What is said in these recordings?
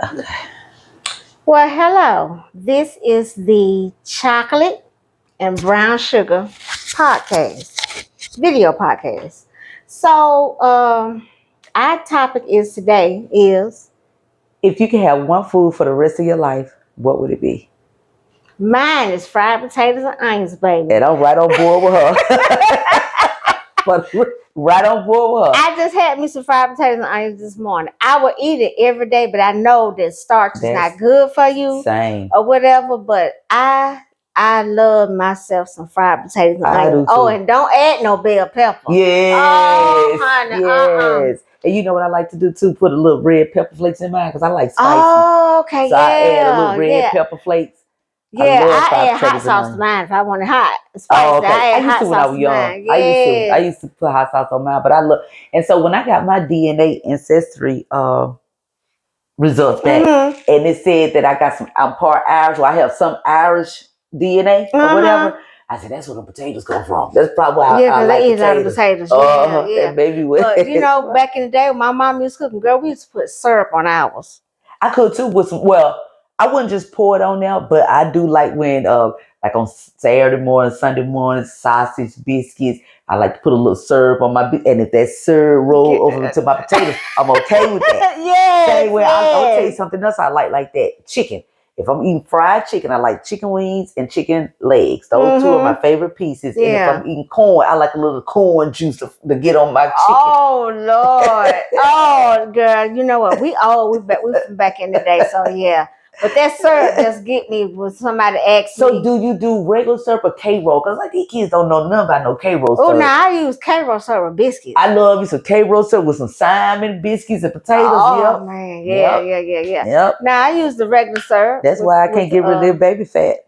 Okay. Well, hello. This is the Chocolate and Brown Sugar podcast, video podcast. So, our topic today is If you could have one food for the rest of your life, what would it be? mine is fried potatoes and onions, baby. And I'm right on board with her. But right on board with her. I just had me some fried potatoes and onions this morning. I would eat it every day, but I know that starch is That's not good for you same. or whatever. But I love myself some fried potatoes and I onions. do Oh, too. and don't add no bell pepper. Oh, Yes. honey, Yes. And you know what I like to do too? Put a little red pepper flakes in mine because I like spicy. Oh, okay, So I add a little yeah, red yeah. pepper flakes. I Yeah, love I fried add hot potatoes and sauce to onions. mine if I want it hot. Oh, Spicy, okay. I I add used to hot when I sauce was to young. mine. I Yes. used to put hot sauce on mine, but I love and so when I got my DNA ancestry results back, Mm-hmm. and it said that I got I'm part Irish, or I have some Irish DNA or Uh-huh. whatever. I said that's where the potatoes come from. That's probably why Yeah, I because like they eat a lot of potatoes. potatoes. Yeah, yeah. That baby was. But back in the day when my mom used to cook, girl, we used to put syrup on ours. I could too with some. Well, I wouldn't just pour it on there, but I do like when, like on Saturday morning, Sunday morning, sausage, biscuits. I like to put a little syrup on my, and if that syrup roll over to my potatoes, I'm okay with that. Yes, Same way, I'm gonna tell you yes. something else I like that. Chicken. If I'm eating fried chicken, I like chicken wings and chicken legs. Those two are my Mm-hmm. favorite pieces. And if Yeah. I'm eating corn, I like a little corn juice to get on my chicken. Oh Lord. Oh girl, you know what? We from back in the day, so yeah. But that syrup just get me when somebody asks So me. do you do regular syrup or K-roll? Because like these kids don't know nothing about no K-roll Oh, syrup. now I use K-roll syrup with biscuits. I love you some K-roll syrup with some salmon, biscuits, and potatoes. Oh Yep. man, yeah, Yep. yeah. Yep. Now I use the regular syrup That's with why I can't get rid of their baby fat.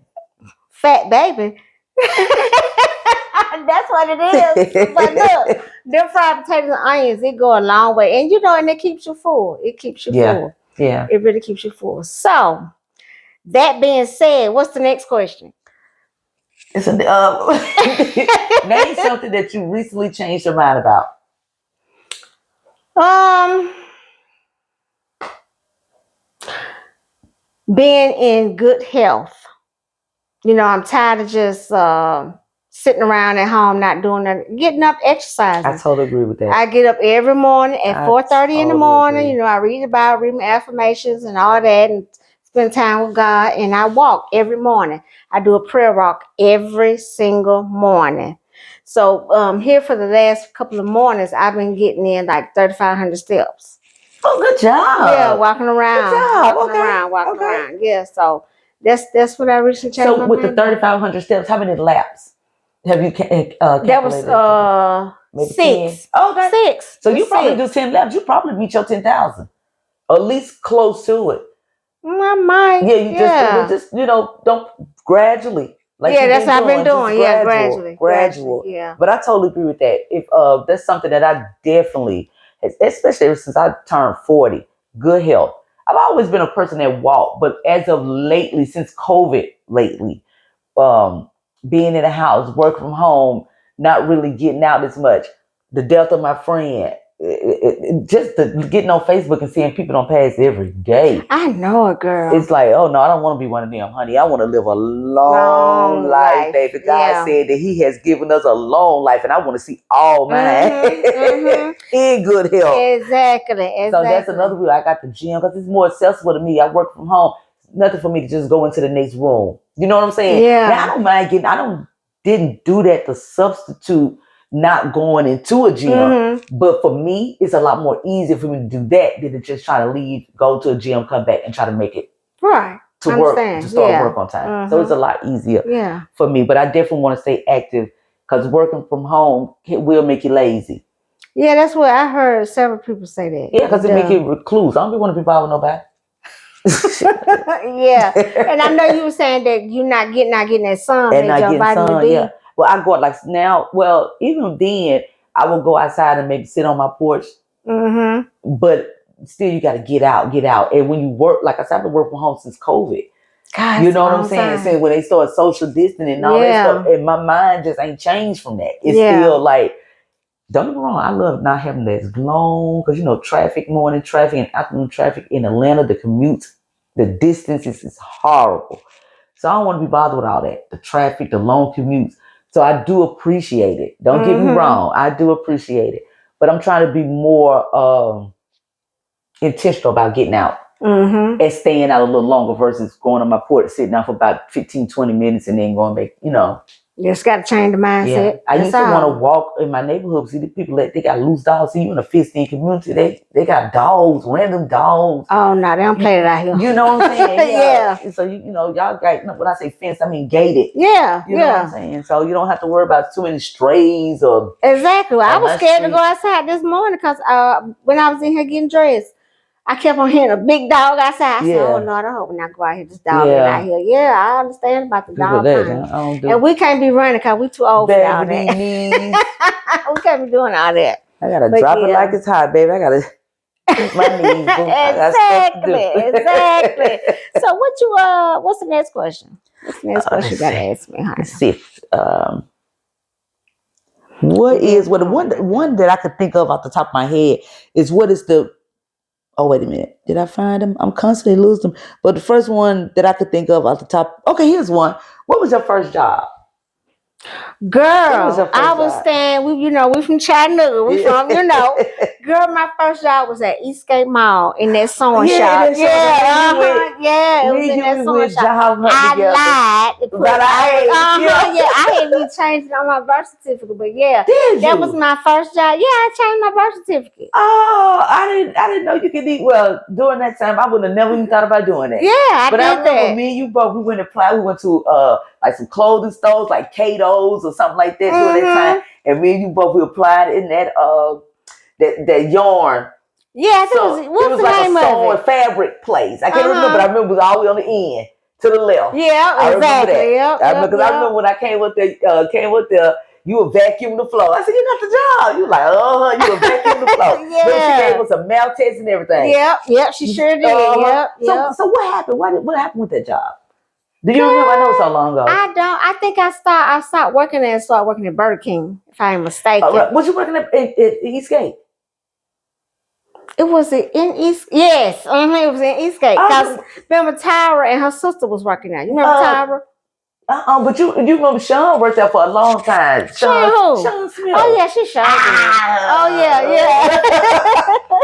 fat baby. That's what it is. But look, them fried potatoes and onions, it go a long way. And it keeps you full. It keeps you full. Yeah. It really keeps you full. So, that being said, what's the next question? It's a, name something that you recently changed your mind about. Um, Being in good health. I'm tired of just sitting around at home, not doing nothing, getting up, exercising. I totally agree with that. I get up every morning at 4:30 in the morning. Agree. I read my affirmations and all that, and spend time with God. And I walk every morning. I do a prayer walk every single morning. So here for the last couple of mornings, I've been getting in like 3,500 steps. Oh, good job. Yeah, walking around. Good job. Walking around. Yeah, so that's what I recently changed. So with the 3,500 steps, how many laps have you calculated? That was maybe 6. 10? Okay. 6. So you probably do 10 laps. You probably reach your 10,000, or at least close to it. I might. Yeah, you just don't gradually. Like that's what I've been doing. Yeah, gradual. Yeah. But I totally agree with that. If that's something that I definitely, especially since I turned 40, good health. I've always been a person that walked, but as of lately, since COVID, um, being in the house, work from home, not really getting out as much, the death of my friend, just getting on Facebook and seeing people on pass every day. I know it, girl. It's like, oh no, I don't want to be one of them, honey. I want to live a long life, baby. God said that He has given us a long life, and I want to see all mine in good health. Exactly. So that's another reason I got the gym, because it's more accessible to me. I work from home. Nothing for me to just go into the next room. You know what I'm saying? Yeah. Now I don't mind didn't do that to substitute not going into a gym. But for me, it's a lot more easier for me to do that than to just try to leave, go to a gym, come back and try to make it right to work, to start work on time. So it's a lot easier for me. But I definitely want to stay active, because working from home will make you lazy. Yeah, that's what I heard several people say that. Yeah, because it make you recluse. I don't be want to be bothered with nobody. Yeah, and I know you were saying that you're not getting that sun, and not getting sun. D. Yeah, well, I go out like now. Well, even then, I will go outside and maybe sit on my porch. But still, you got to get out. And when you work, like I said, I've been working from home since COVID. God, you know what I'm saying? Saying when they start social distancing and all that stuff, and my mind just ain't changed from that. It's still like don't get me wrong, I love not having that long because traffic, morning traffic and afternoon traffic in Atlanta, the commutes, the distances is horrible. So I don't want to be bothered with all that. The traffic, the long commutes. So I do appreciate it. Don't get me wrong. I do appreciate it. But I'm trying to be more intentional about getting out and staying out a little longer versus going on my porch, sitting down for about 15, 20 minutes and then going back. Just got to change the mindset. Yeah. I used to want to walk in my neighborhood. See the people that they got loose dogs. See, you in a 15 community, they got dogs, random dogs. Oh no, they don't play it out here. You know what I'm saying? Yeah. So y'all got, when I say fence, I mean gated. Yeah. You know what I'm saying? So you don't have to worry about too many strays or. Exactly. I was scared to go outside this morning because when I was in here getting dressed, I kept on hearing a big dog outside. I said, "Oh Lord, I hope when I go out here, this dog ain't out here." Yeah, I understand about the dog thing. And we can't be running because we too old for all that. We can't be doing all that. I gotta drop it like it's hot, baby. I gotta my knees. Exactly. So what's the next question? What's the next question you gotta ask me, honey? Let's see. What is the one that I could think of off the top of my head is what is the. Oh, wait a minute. Did I find them? I'm constantly losing them. But the first one that I could think of off the top. Okay, here's one. What was your first job? Girl, I was staying, we from Chattanooga. We from, Girl, my first job was at Eastgate Mall in that sewing shop. It was in that sewing shop. I lied. I hadn't even changed it on my birth certificate, but that was my first job. Yeah, I changed my birth certificate. Oh, I didn't know you could eat. Well, during that time, I would have never even thought about doing that. Yeah, I did that. But I remember me and you both, we went to like some clothing stores, like Cato's or something like that during that time. And me and you both, we applied in that yarn. Yeah, it was like a sewing fabric place. I can't remember, but I remember it was all the way on the end to the left. Yeah, exactly. Yep, I remember when I came with the you were vacuuming the floor. I said, you got the job. You were like, you were vacuuming the floor. Then she gave us a mouth test and everything. Yep, she sure did. Yep. So what happened? What happened with that job? Do you remember? I know so long ago. I don't. I think I stopped working there and started working at Burger King, if I'm mistaken. Was you working at Eastgate? It was in East. Yes, it was in Eastgate. Because remember Tyra and her sister was working there. You remember Tyra? But you remember Sean worked there for a long time. Sean Smith. Oh yeah, she sure did. Oh yeah.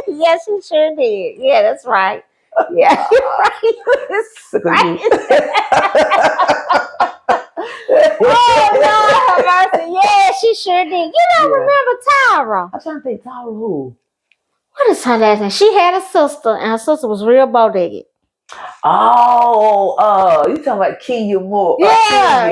Yeah, she sure did. Yeah, that's right. Yeah, you're right. Oh no, mercy. Yeah, she sure did. You don't remember Tyra? I'm trying to think. Tyra who? What is her last name? She had a sister, and her sister was real bold-legged. Oh, you talking about Kenya Moore? Yeah.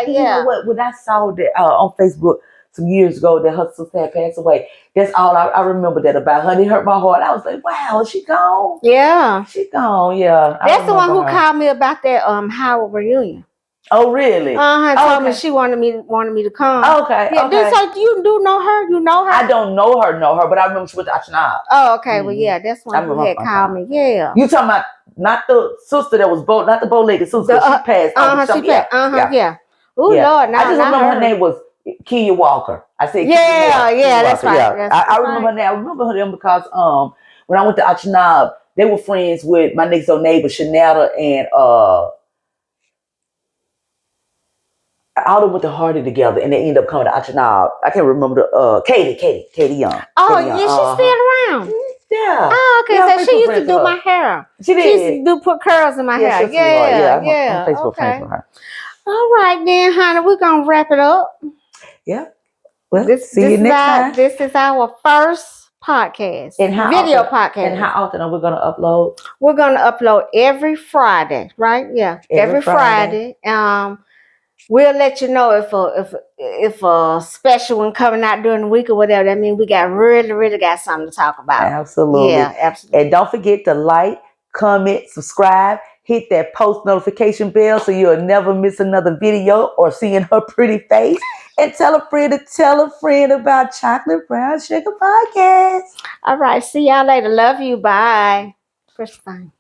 You know what? When I saw that on Facebook some years ago that her sister had passed away, that's all I remember that about her. It hurt my heart. I was like, wow, is she gone? Yeah, she gone. Yeah, that's the one who called me about that Howard reunion. Oh, really? Told me she wanted me to come. Okay. Yeah. Okay. So you do know her? You know her? I don't know her, but I remember she went to Achinab. Oh, okay. Well, yeah, that's one who had called me. Yeah. You talking about not the sister that was not the bow-legged sister. She passed. She passed. Yeah. Oh Lord, no, I just remember her name was Kenya Walker. I said yeah, that's right. Yeah. I remember her name. I remember her name because when I went to Achinab, they were friends with my next door neighbor Shanetta and all of them went to Hardy together, and they ended up coming to Achinab. I can't remember Katie Young. Oh, Katie Young. She's still around. Yeah. Oh, okay. So she used to do my hair. She did. She used to put curls in my hair. Yeah. I'm Facebook friends with her. All right, then, honey, we're gonna wrap it up. Yeah. Well, see you next time. This is our first podcast, video podcast. And how often are we gonna upload? We're gonna upload every Friday, right? Yeah, every Friday. We'll let you know if a special one coming out during the week or whatever. That means we really got something to talk about. Absolutely. Yeah, absolutely. And don't forget to like, comment, subscribe, hit that post notification bell so you'll never miss another video or seeing her pretty face. And tell a friend to tell a friend about Chocolate Brown Sugar Podcast. All right. See y'all later. Love you. Bye. First time.